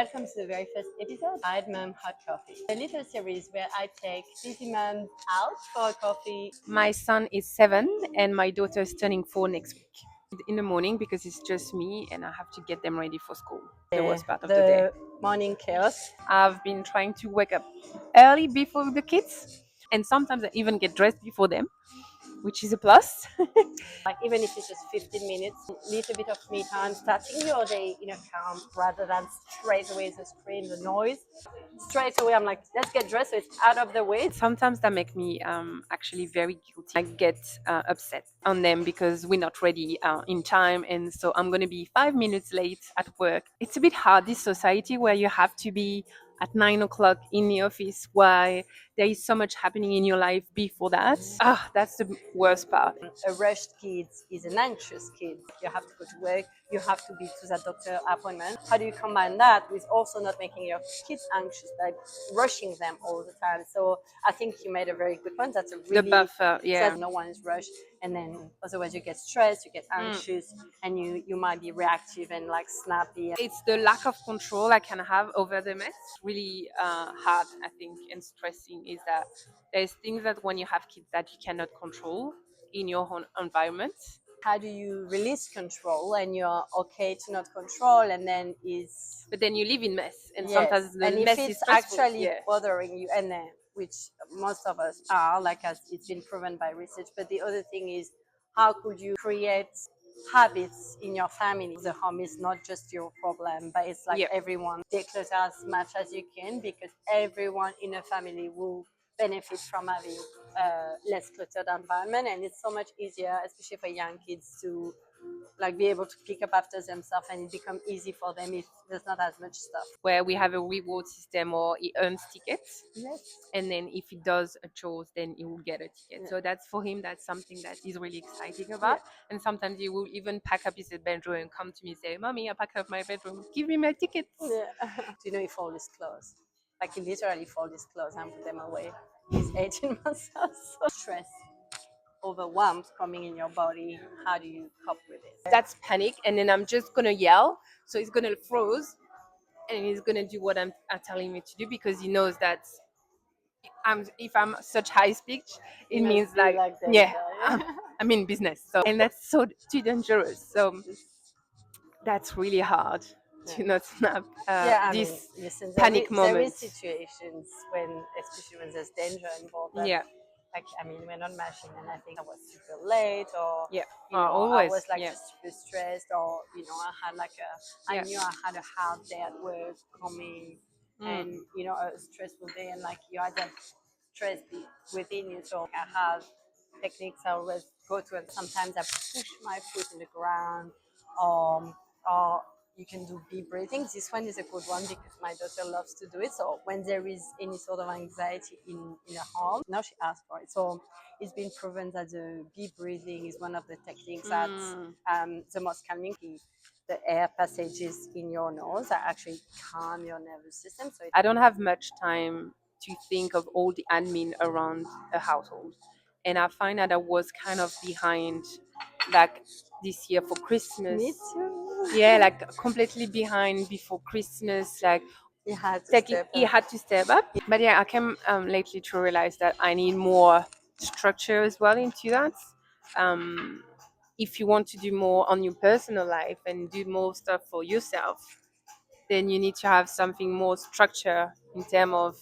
Welcome to the very first episode, I'd Mum Hot Coffee, a little series where I take busy mums out for a coffee. My son is 7 and my daughter is turning 4 next week. In the morning because it's just me and I have to get them ready for school. The worst part of the day. Morning chaos. I've been trying to wake up early before the kids and sometimes I even get dressed before them, which is a plus. Like even if it's just 15 minutes, little bit of me time, starting your day in a calm rather than straight away the screen, the noise. Straight away, I'm like, let's get dressed so it's out of the way. Sometimes that make me actually very guilty. I get upset on them because we're not ready in time, and so I'm going to be 5 minutes late at work. It's a bit hard, this society where you have to be at 9 o'clock in the office, why there is so much happening in your life before that. That's the worst part. A rushed kid is an anxious kid. You have to go to work, you have to be to that doctor appointment. How do you combine that with also not making your kids anxious by rushing them all the time? So I think you made a very good point. That's a really The buffer, yeah. so no one is rushed, and then otherwise you get stressed, you get anxious, and you might be reactive and like snappy. It's the lack of control I can have over the mess. Really hard, I think, and stressing is that there's things that when you have kids that you cannot control in your own environment. How do you release control and you're okay to not control, and then is But then you live in mess, and yes. sometimes the And mess if is it's stressful. actually Yeah. bothering you, and then which most of us are, like as it's been proven by research. But the other thing is, how could you create habits in your family? The home is not just your problem, but it's like Yep. everyone. Declutter as much as you can, because everyone in a family will benefit from having less cluttered environment, and it's so much easier, especially for young kids, to like be able to pick up after themselves, and it become easy for them if there's not as much stuff. Where we have a reward system or he earns tickets, Yes. and then if he does a chores, then he will get a ticket. So that's for him, that's something that he's really exciting about. And sometimes he will even pack up his bedroom and come to me and say, "Mommy, I packed up my bedroom. Give me my tickets." Yeah. Do you know he fold his clothes? Like he literally fold his clothes and put them away. He's 18 months old. So stress, overwhelmed coming in your body. How do you cope with it? That's panic, and then I'm just gonna yell. So he's gonna froze, and he's gonna do what I'm telling me to do because he knows that if I'm such high speech, it means like yeah, I'm in business. So and that's so too dangerous. So that's really hard to not snap I mean, this listen, panic there moment. is situations when, especially when there's danger involved. Yeah, Like, I mean, we're not mashing, and I think I was super late, or yeah, you know, I always. was like Yeah, just super stressed, or you know, I had like I yeah. knew I had a hard day at work coming, and you know, a stressful day, and like you had that stress within you. So I have techniques I always go to, and sometimes I push my foot in the ground, or you can do deep breathing. This one is a good one because my daughter loves to do it. So when there is any sort of anxiety in a home, now she asks for it. So it's been proven that the deep breathing is one of the techniques that's the most calming. The air passages in your nose that actually calm your nervous system. So I don't have much time to think of all the admin around a household, and I find that I was kind of behind, like this year for Christmas. me too. Yeah, like completely behind before Christmas. Like You had to taking, step he up. had to step up. But yeah, I came lately to realize that I need more structure as well into that. Um, if you want to do more on your personal life and do more stuff for yourself, then you need to have something more structure in terms of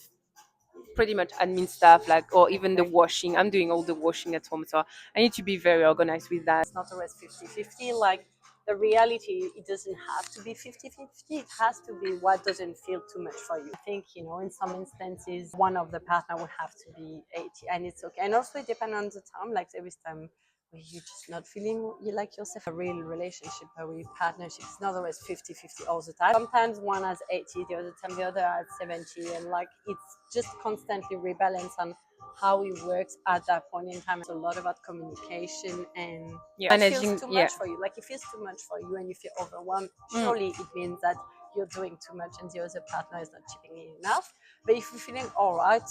pretty much admin stuff, like or even the washing. I'm doing all the washing at home, so I need to be very organized with that. It's not always 50-50. Like the reality, it doesn't have to be 50-50. It has to be what doesn't feel too much for you. I think, you know, in some instances, one of the partner would have to be 80, and it's okay. And also it depends on the time. Like there is time where you're just not feeling you like yourself. A real relationship, a real partnership, it's not always 50-50 all the time. Sometimes one has 80, the other time the other has 70, and like it's just constantly rebalance on how it works at that point in time. It's a lot about communication, and Yeah, it managing. feels too much for you. Like if it's too much for you and you feel overwhelmed, surely it means that you're doing too much and the other partner is not chipping in enough. But if you're feeling all right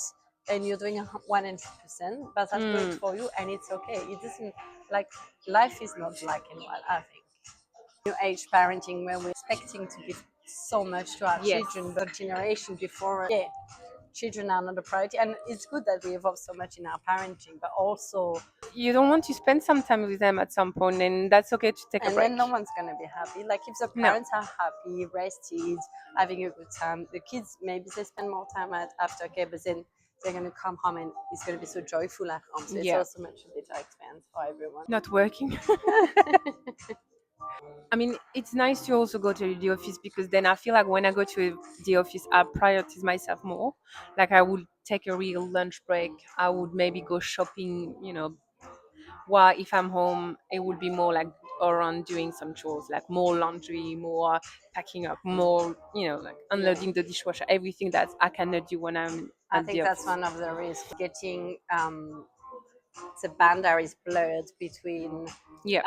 and you're doing 100%, but that works for you, and it's okay. It doesn't, like, life is not black and white, I think. New age parenting where we're expecting to be so much to our Yes. children, but the generation before, yeah, children are not a priority. And it's good that we evolve so much in our parenting, but also, You don't want to spend some time with them at some point, and that's okay to take a and break. then no one's going to be happy. Like if the No. parents are happy, rested, having a good time, the kids maybe they spend more time at aftercare, but then they're going to come home and it's going to be so joyful at home. So it's Yeah. also much a better experience for everyone. Not working. I mean, it's nice to also go to the office because then I feel like when I go to the office, I prioritize myself more. Like I would take a real lunch break. I would maybe go shopping, while if I'm home, it would be more like around doing some chores, like more laundry, more packing up, more, like unloading the dishwasher, everything that I cannot do when I'm I at the think that's office. one of the risks, getting the boundaries blurred between Yeah.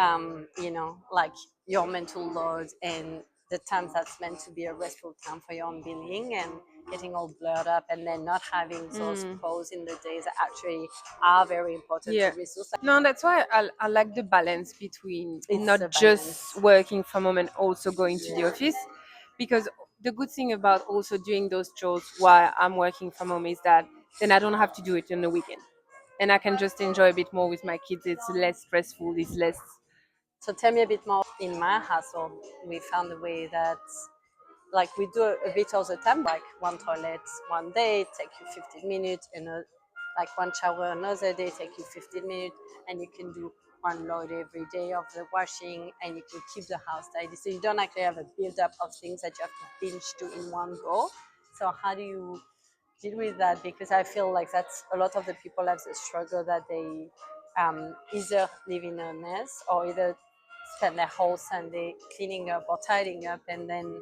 like your mental load and the times that's meant to be a restful time for your own being, and getting all blurred up, and then not having those pause in the days that actually are very important Yeah. to resource. No, that's why I like the balance between It's a not just balance. working from home and also going to the Yeah. office. Because the good thing about also doing those chores while I'm working from home is that then I don't have to do it on the weekend. And I can just enjoy a bit more with my kids. It's less stressful, it's less. So tell me a bit more. In my household, we found a way that, like, we do a bit all the time, like one toilet one day take you 15 minutes, and like one shower another day take you 15 minutes, and you can do one load every day of the washing, and you can keep the house tidy, so you don't actually have a build up of things that you have to binge do in one go. So how do you deal with that? Because I feel like that's a lot of the people have the struggle that they either live in a mess, or either spend their whole Sunday cleaning up or tidying up, and then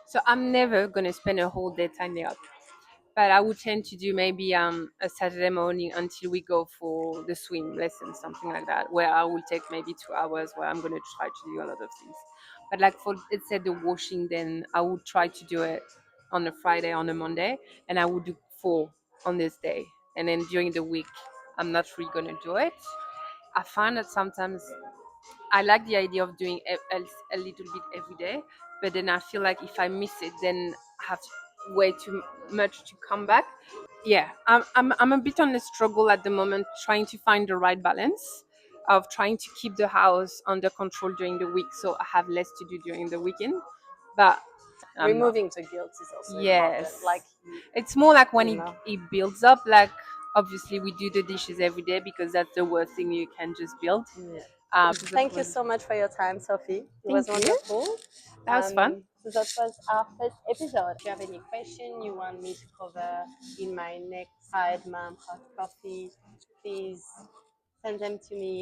So I'm never gonna spend a whole day tidying up. But I would tend to do maybe a Saturday morning until we go for the swim lesson, something like that, where I will take maybe 2 hours where I'm gonna try to do a lot of things. But like for let's say the washing, then I would try to do it on a Friday, on a Monday, and I would do 4 on this day. And then during the week, I'm not really gonna do it. I find that sometimes I like the idea of doing a little bit every day, but then I feel like if I miss it, then I have way too much to come back. Yeah, I'm a bit on a struggle at the moment, trying to find the right balance of trying to keep the house under control during the week, so I have less to do during the weekend. But I'm not. removing the guilt is also important. Yes, Like, it's more like when you it, know, it builds up. Like obviously we do the dishes every day because that's the worst thing you can just build. yeah. Which is the Thank you point. so much for your time, Sophie. It was Thank you. wonderful. That was fun. So that was our first episode. If you have any question you want me to cover in my next Side Mom Hot Coffee, please send them to me